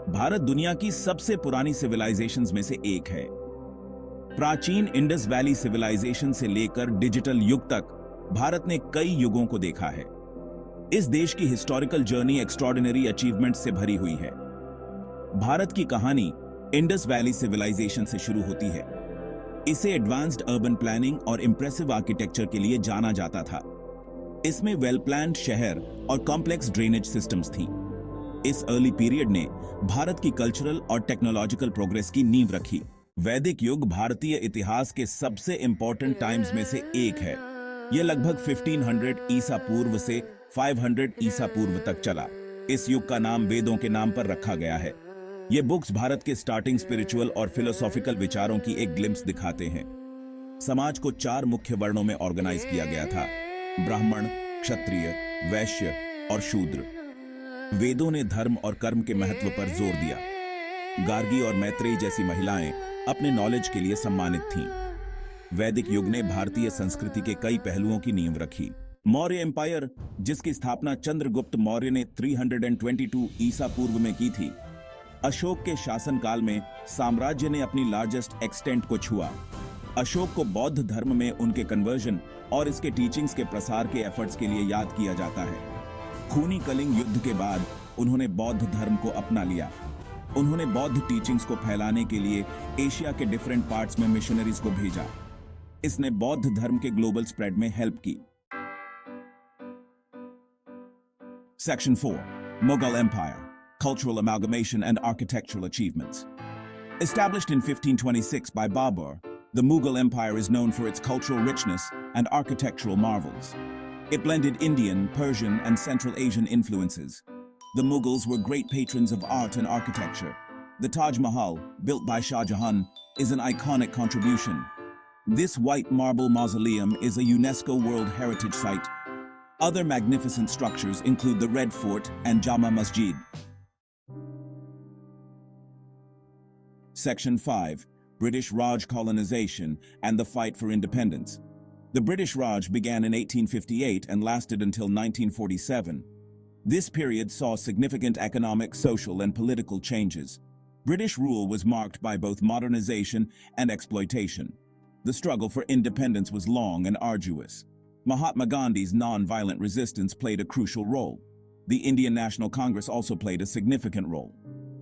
भारत दुनिया की सबसे पुरानी सिविलाइजेशंस में से एक है। प्राचीन इंडस वैली सिविलाइजेशन से लेकर डिजिटल युग तक भारत ने कई युगों को देखा है। इस देश की हिस्टोरिकल जर्नी एक्स्ट्रॉर्डिनरी अचीवमेंट से भरी हुई है। भारत की कहानी इंडस वैली सिविलाइजेशन से शुरू होती है। इसे एडवांस्ड अर्बन प्लानिंग और इंप्रेसिव आर्किटेक्चर के लिए जाना जाता था। इसमें वेल प्लान्ड शहर और कॉम्प्लेक्स ड्रेनेज सिस्टम्स थीं। इस अर्ली पीरियड ने भारत की कल्चरल और टेक्नोलॉजिकल प्रोग्रेस की नींव रखी। वैदिक युग भारतीय इतिहास के सबसे इंपॉर्टेंट टाइम्स में से एक है। यह लगभग 1500 ईसा पूर्व से 500 ईसा पूर्व तक चला। इस युग का नाम वेदों के नाम पर रखा गया है। ये बुक्स भारत के स्टार्टिंग स्पिरिचुअल और फिलोसॉफिकल विचारों की एक ग्लिम्स दिखाते हैं। समाज को 4 मुख्य वर्णों में ऑर्गेनाइज किया गया था: ब्राह्मण, क्षत्रिय, वैश्य और शूद्र। वेदों ने धर्म और कर्म के महत्व पर जोर दिया। गार्गी और मैत्रेयी जैसी महिलाएं अपने नॉलेज के लिए सम्मानित थीं। वैदिक युग ने भारतीय संस्कृति के कई पहलुओं की नींव रखी। मौर्य एम्पायर, जिसकी स्थापना चंद्रगुप्त मौर्य ने 322 ईसा पूर्व में की थी, अशोक के शासनकाल में साम्राज्य ने अपनी लार्जेस्ट एक्सटेंट को छुआ। अशोक को बौद्ध धर्म में उनके कन्वर्जन और इसके टीचिंग्स के प्रसार के एफर्ट्स के लिए याद किया जाता है। खूनी कलिंग युद्ध के बाद उन्होंने बौद्ध धर्म को अपना लिया। उन्होंने बौद्ध टीचिंग्स को फैलाने के लिए एशिया के डिफरेंट पार्ट्स में मिशनरीज को भेजा। इसने बौद्ध धर्म के ग्लोबल स्प्रेड में हेल्प की। Section 4. Mughal Empire, Cultural Amalgamation and Architectural Achievements. Established in 1526 by Babur, the Mughal Empire is known for its cultural richness and architectural marvels. It blended Indian, Persian, and Central Asian influences. The Mughals were great patrons of art and architecture. The Taj Mahal, built by Shah Jahan, is an iconic contribution. This white marble mausoleum is a UNESCO World Heritage Site. Other magnificent structures include the Red Fort and Jama Masjid. Section 5. British Raj colonization and the fight for independence. The British Raj began in 1858 and lasted until 1947. This period saw significant economic, social, and political changes. British rule was marked by both modernization and exploitation. The struggle for independence was long and arduous. Mahatma Gandhi's non-violent resistance played a crucial role. The Indian National Congress also played a significant role.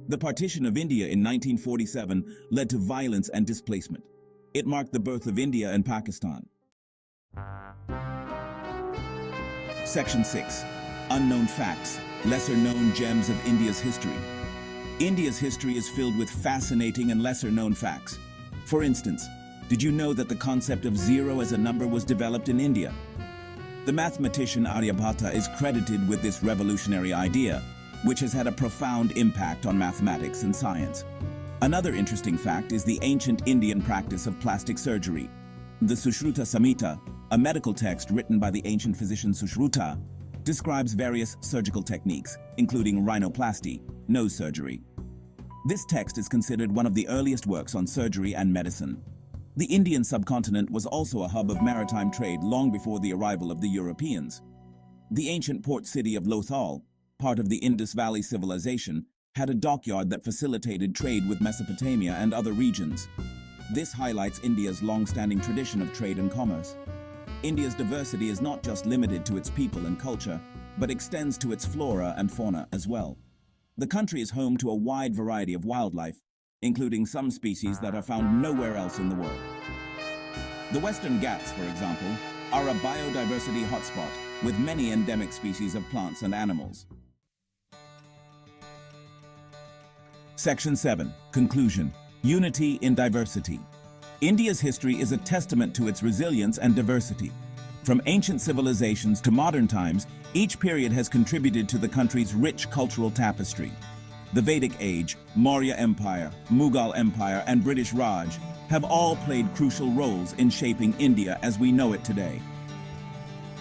The partition of India in 1947 led to violence and displacement. It marked the birth of India and Pakistan. Section 6. Unknown facts, lesser-known gems of India's history. India's history is filled with fascinating and lesser-known facts. For instance, did you know that the concept of zero as a number was developed in India? The mathematician Aryabhata is credited with this revolutionary idea, which has had a profound impact on mathematics and science. Another interesting fact is the ancient Indian practice of plastic surgery. The Sushruta Samhita, a medical text written by the ancient physician Sushruta, describes various surgical techniques, including rhinoplasty, nose surgery. This text is considered one of the earliest works on surgery and medicine. The Indian subcontinent was also a hub of maritime trade long before the arrival of the Europeans. The ancient port city of Lothal, part of the Indus Valley civilization, had a dockyard that facilitated trade with Mesopotamia and other regions. This highlights India's long-standing tradition of trade and commerce. India's diversity is not just limited to its people and culture, but extends to its flora and fauna as well. The country is home to a wide variety of wildlife, including some species that are found nowhere else in the world. The Western Ghats, for example, are a biodiversity hotspot with many endemic species of plants and animals. Section 7. Conclusion. Unity in diversity. India's history is a testament to its resilience and diversity. From ancient civilizations to modern times, each period has contributed to the country's rich cultural tapestry. The Vedic Age, Maurya Empire, Mughal Empire, and British Raj have all played crucial roles in shaping India as we know it today.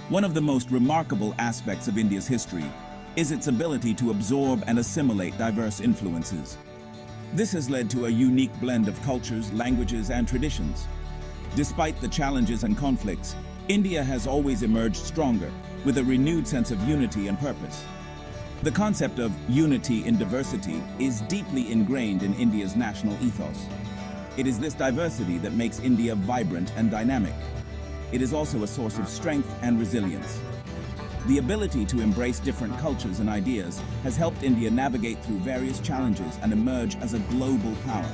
One of the most remarkable aspects of India's history is its ability to absorb and assimilate diverse influences. This has led to a unique blend of cultures, languages, and traditions. Despite the challenges and conflicts, India has always emerged stronger, with a renewed sense of unity and purpose. The concept of unity in diversity is deeply ingrained in India's national ethos. It is this diversity that makes India vibrant and dynamic. It is also a source of strength and resilience. The ability to embrace different cultures and ideas has helped India navigate through various challenges and emerge as a global power.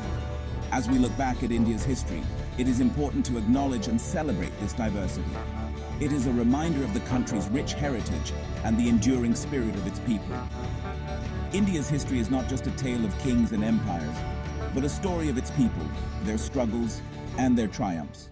As we look back at India's history, it is important to acknowledge and celebrate this diversity. It is a reminder of the country's rich heritage and the enduring spirit of its people. India's history is not just a tale of kings and empires, but a story of its people, their struggles, and their triumphs.